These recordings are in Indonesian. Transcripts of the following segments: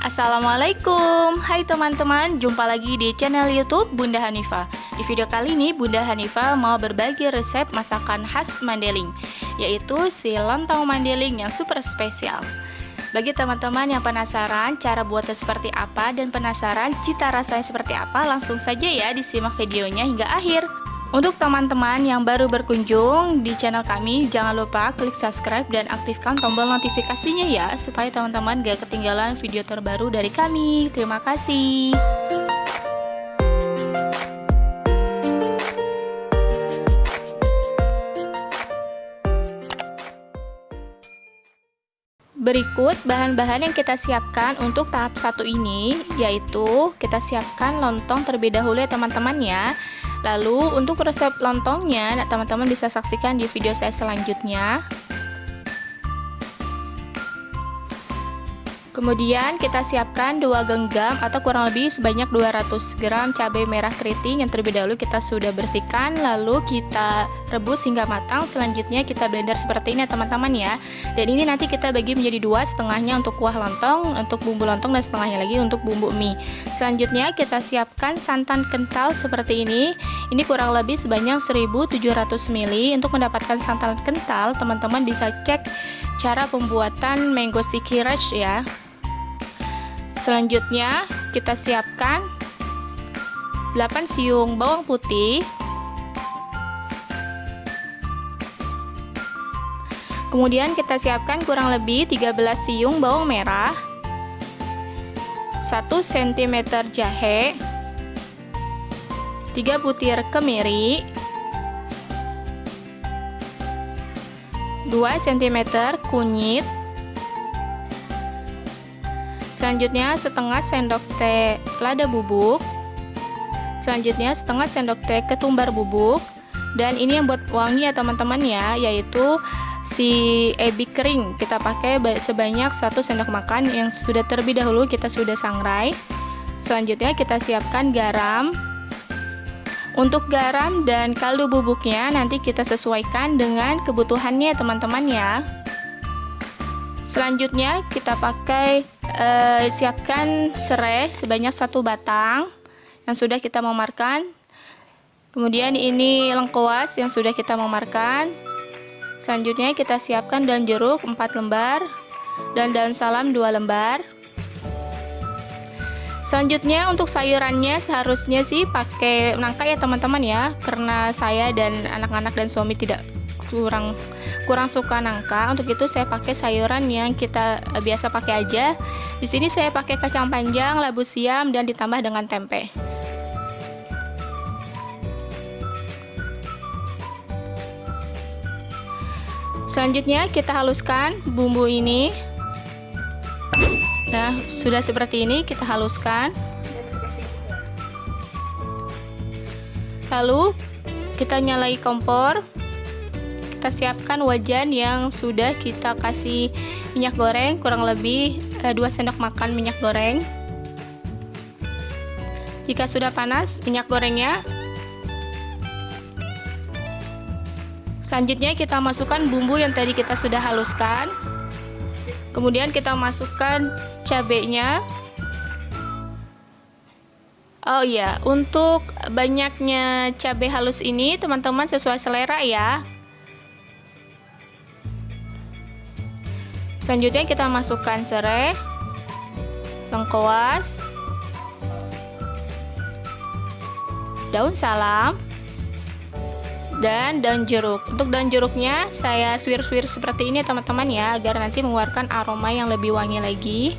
Assalamualaikum, hai teman-teman, jumpa lagi di channel YouTube Bunda Hanifah. Di video kali ini Bunda Hanifah mau berbagi resep masakan khas Mandailing, yaitu si lontong Mandailing yang super spesial. Bagi teman-teman yang penasaran cara buatnya seperti apa dan penasaran cita rasanya seperti apa, langsung saja ya disimak videonya hingga akhir. Untuk teman-teman yang baru berkunjung di channel kami, jangan lupa klik subscribe dan aktifkan tombol notifikasinya ya, supaya teman-teman gak ketinggalan video terbaru dari kami. Terima kasih. Berikut bahan-bahan yang kita siapkan untuk tahap 1 ini, yaitu kita siapkan lontong terlebih dahulu ya teman-teman ya. Lalu untuk resep lontongnya, teman-teman bisa saksikan di video saya selanjutnya. Kemudian kita siapkan 2 genggam atau kurang lebih sebanyak 200 gram cabai merah keriting yang terlebih dahulu kita sudah bersihkan, lalu kita rebus hingga matang. Selanjutnya kita blender seperti ini ya teman-teman ya. Dan ini nanti kita bagi menjadi 2, setengahnya untuk kuah lontong, untuk bumbu lontong, dan setengahnya lagi untuk bumbu mie. Selanjutnya kita siapkan santan kental seperti ini. Ini kurang lebih sebanyak 1700 ml. Untuk mendapatkan santan kental, teman-teman bisa cek cara pembuatan mango sticky rice ya. Selanjutnya kita siapkan 8 siung bawang putih. Kemudian kita siapkan kurang lebih 13 siung bawang merah, 1 cm jahe, 3 butir kemiri, 2 cm kunyit. Selanjutnya setengah sendok teh lada bubuk. Selanjutnya setengah sendok teh ketumbar bubuk. Dan ini yang buat wangi ya teman-teman ya, yaitu si ebi kering. Kita pakai sebanyak 1 sendok makan yang sudah terlebih dahulu kita sudah sangrai. Selanjutnya kita siapkan garam. Untuk garam dan kaldu bubuknya nanti kita sesuaikan dengan kebutuhannya teman-teman ya. Selanjutnya kita pakai siapkan serai sebanyak 1 batang yang sudah kita memarkan. Kemudian ini lengkuas yang sudah kita memarkan. Selanjutnya kita siapkan daun jeruk 4 lembar dan daun salam 2 lembar. Selanjutnya untuk sayurannya seharusnya sih pakai nangka ya teman-teman ya, karena saya dan anak-anak dan suami tidak kurang suka nangka. Untuk itu saya pakai sayuran yang kita biasa pakai aja. Di sini saya pakai kacang panjang, labu siam, dan ditambah dengan tempe. Selanjutnya kita haluskan bumbu ini. Nah, sudah seperti ini kita haluskan. Lalu kita nyalai kompor. Kita siapkan wajan yang sudah kita kasih minyak goreng, kurang lebih 2 sendok makan minyak goreng. Jika sudah panas minyak gorengnya, selanjutnya kita masukkan bumbu yang tadi kita sudah haluskan. Kemudian kita masukkan cabenya. Oh iya, untuk banyaknya cabai halus ini teman-teman sesuai selera ya. Selanjutnya kita masukkan serai, lengkuas, daun salam, dan daun jeruk. Untuk daun jeruknya saya suwir-suwir seperti ini teman-teman ya, agar nanti mengeluarkan aroma yang lebih wangi lagi.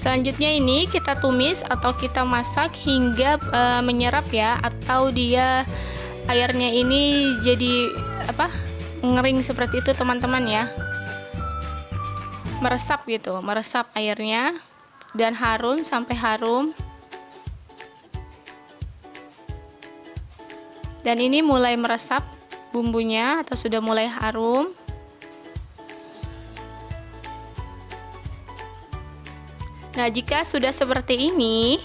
Selanjutnya ini kita tumis atau kita masak hingga menyerap ya, atau dia airnya ini jadi ngering seperti itu teman-teman ya, meresap gitu, meresap airnya dan harum sampai harum. Dan ini mulai meresap bumbunya atau sudah mulai harum. Nah, jika sudah seperti ini,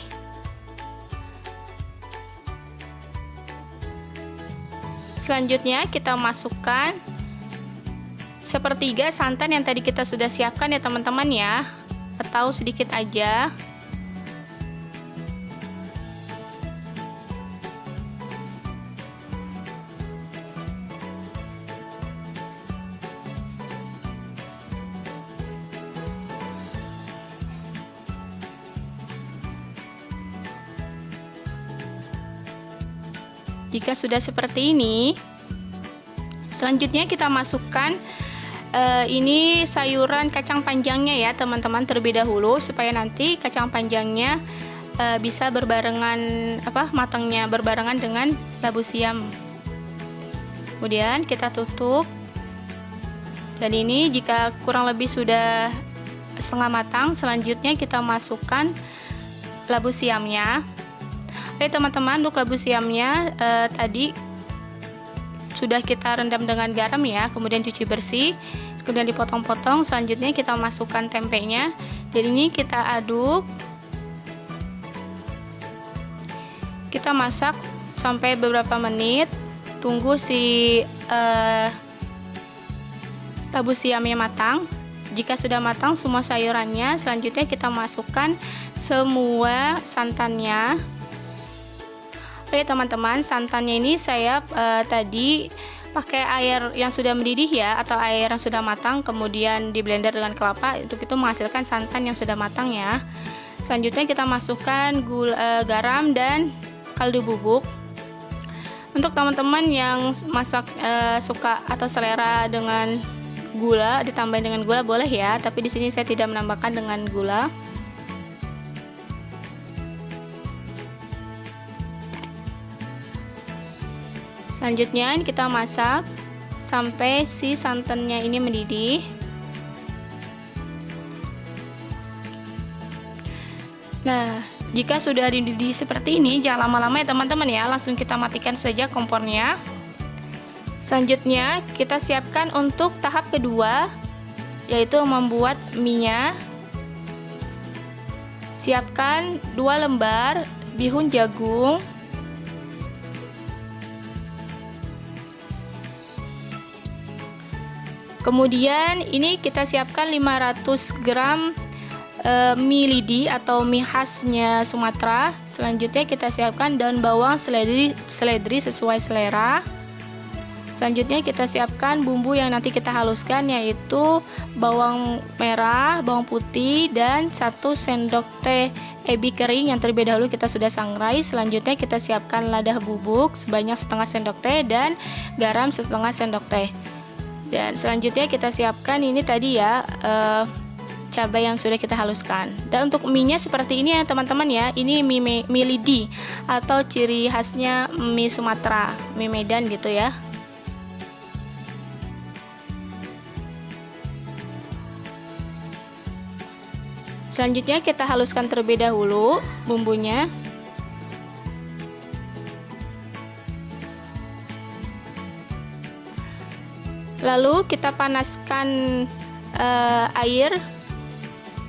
selanjutnya kita masukkan sepertiga santan yang tadi kita sudah siapkan ya teman-teman ya, atau sedikit aja. Jika sudah seperti ini, selanjutnya kita masukkan ini sayuran kacang panjangnya ya teman-teman terlebih dahulu, supaya nanti kacang panjangnya bisa berbarengan matangnya berbarengan dengan labu siam. Kemudian kita tutup. Dan ini jika kurang lebih sudah setengah matang, selanjutnya kita masukkan labu siamnya. Oke teman-teman, untuk labu siamnya tadi sudah kita rendam dengan garam ya, kemudian cuci bersih, kemudian dipotong-potong. Selanjutnya kita masukkan tempenya. Jadi ini kita aduk, kita masak sampai beberapa menit, tunggu si labu siamnya matang. Jika sudah matang semua sayurannya, selanjutnya kita masukkan semua santannya. Oke teman-teman, santannya ini saya tadi pakai air yang sudah mendidih ya, atau air yang sudah matang, kemudian di blender dengan kelapa, untuk itu menghasilkan santan yang sudah matang ya. Selanjutnya kita masukkan garam dan kaldu bubuk. Untuk teman-teman yang masak suka atau selera dengan gula, ditambahin dengan gula boleh ya, tapi di sini saya tidak menambahkan dengan gula. Selanjutnya kita masak sampai si santannya ini mendidih. Nah, jika sudah dididih seperti ini, jangan lama-lama ya teman-teman ya, langsung kita matikan saja kompornya. Selanjutnya kita siapkan untuk tahap kedua, yaitu membuat mie-nya. Siapkan 2 lembar bihun jagung, kemudian ini kita siapkan 500 gram mie lidi atau mie khasnya Sumatera. Selanjutnya kita siapkan daun bawang seledri sesuai selera. Selanjutnya kita siapkan bumbu yang nanti kita haluskan, yaitu bawang merah, bawang putih, dan 1 sendok teh ebi kering yang terlebih dahulu kita sudah sangrai. Selanjutnya kita siapkan lada bubuk sebanyak setengah sendok teh dan garam setengah sendok teh. Dan selanjutnya kita siapkan ini tadi ya cabai yang sudah kita haluskan. Dan untuk mie-nya seperti ini ya teman-teman ya. Ini mie lidi atau ciri khasnya mie Sumatera, mie Medan gitu ya. Selanjutnya kita haluskan terlebih dahulu bumbunya. Lalu kita panaskan air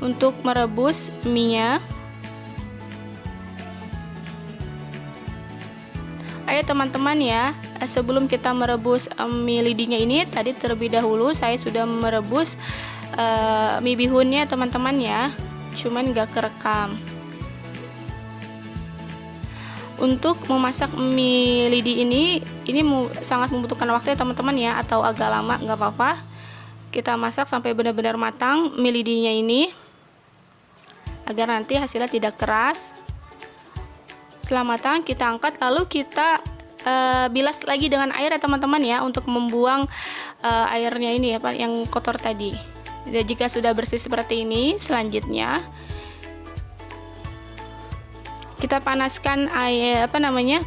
untuk merebus mie-nya. Ayo teman-teman ya, sebelum kita merebus mie lidinya ini, tadi terlebih dahulu saya sudah merebus mie bihunnya teman-teman ya, cuman gak kerekam. Untuk memasak mie lidi ini sangat membutuhkan waktu ya teman-teman ya, atau agak lama nggak apa-apa. Kita masak sampai benar-benar matang mie lidinya ini, agar nanti hasilnya tidak keras. Setelah matang kita angkat, lalu kita bilas lagi dengan air ya teman-teman ya, untuk membuang airnya ini ya, yang kotor tadi. Dan jika sudah bersih seperti ini, selanjutnya kita panaskan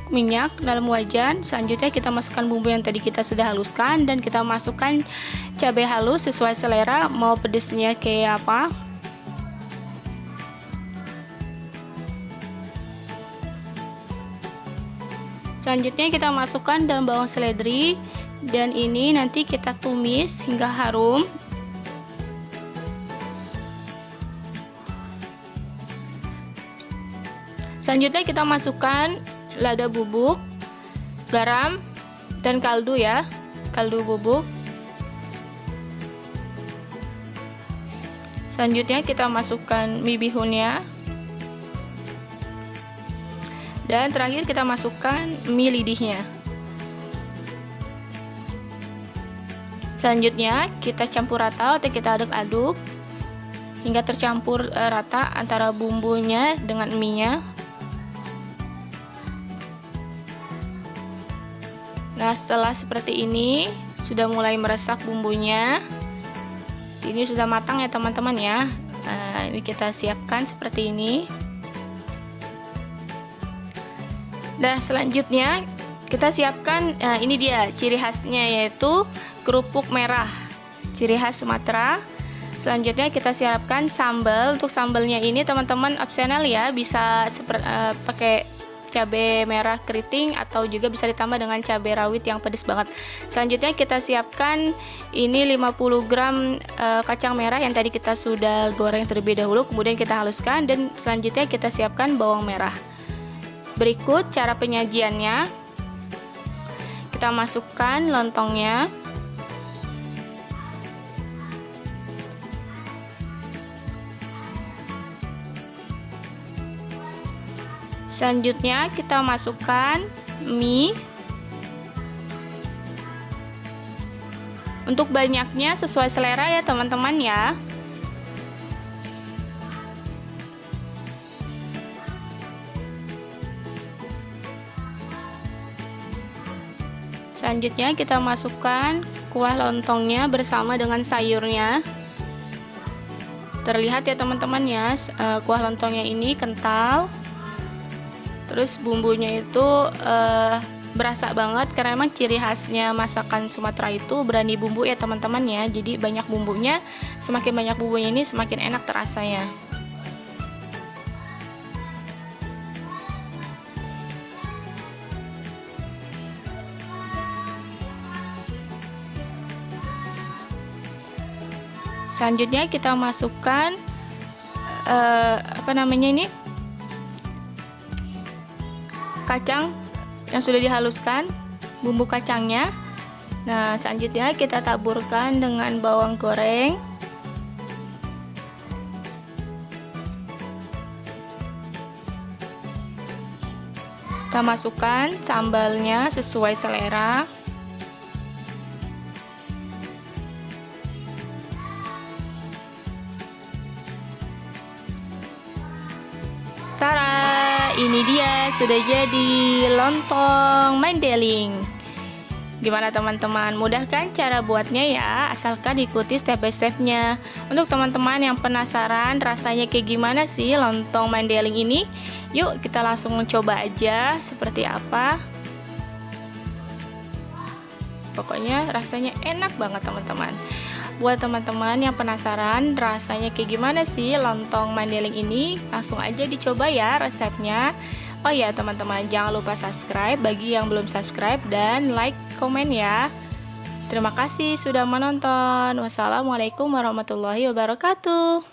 minyak dalam wajan. Selanjutnya kita masukkan bumbu yang tadi kita sudah haluskan, dan kita masukkan cabai halus sesuai selera, mau pedesnya kayak apa. Selanjutnya kita masukkan daun bawang seledri, dan ini nanti kita tumis hingga harum. Selanjutnya kita masukkan lada bubuk, garam, dan kaldu ya, kaldu bubuk. Selanjutnya kita masukkan mie bihunnya. Dan terakhir kita masukkan mie lidihnya. Selanjutnya kita campur rata atau kita aduk-aduk hingga tercampur rata antara bumbunya dengan mie-nya. Nah, setelah seperti ini sudah mulai meresap bumbunya. Ini sudah matang ya teman-teman ya. Nah, ini kita siapkan seperti ini. Nah, selanjutnya kita siapkan, ini dia ciri khasnya, yaitu kerupuk merah, ciri khas Sumatera. Selanjutnya kita siapkan sambal. Untuk sambalnya ini teman-teman opsional ya, bisa pakai cabai merah keriting atau juga bisa ditambah dengan cabai rawit yang pedas banget. Selanjutnya kita siapkan ini 50 gram kacang merah yang tadi kita sudah goreng terlebih dahulu, kemudian kita haluskan, dan selanjutnya kita siapkan bawang merah. Berikut cara penyajiannya. Kita masukkan lontongnya. Selanjutnya kita masukkan mie. Untuk banyaknya sesuai selera ya teman-teman ya. Selanjutnya kita masukkan kuah lontongnya bersama dengan sayurnya. Terlihat ya teman-teman ya, kuah lontongnya ini kental. Terus bumbunya itu berasa banget, karena emang ciri khasnya masakan Sumatera itu berani bumbu ya teman-teman ya. Jadi banyak bumbunya, semakin banyak bumbunya ini semakin enak terasanya. Selanjutnya kita masukkan kacang yang sudah dihaluskan, bumbu kacangnya. Nah, selanjutnya kita taburkan dengan bawang goreng. Kita masukkan sambalnya sesuai selera. Tara, ini dia sudah jadi lontong Mandeling. Gimana teman-teman? Mudah kan cara buatnya ya? Asalkan ikuti step by step-nya. Untuk teman-teman yang penasaran rasanya kayak gimana sih lontong Mandeling ini, yuk kita langsung mencoba aja seperti apa. Pokoknya rasanya enak banget teman-teman. Buat teman-teman yang penasaran rasanya kayak gimana sih lontong Mandeling ini, langsung aja dicoba ya resepnya. Oh ya teman-teman, jangan lupa subscribe bagi yang belum subscribe, dan like, komen ya. Terima kasih sudah menonton. Wassalamualaikum warahmatullahi wabarakatuh.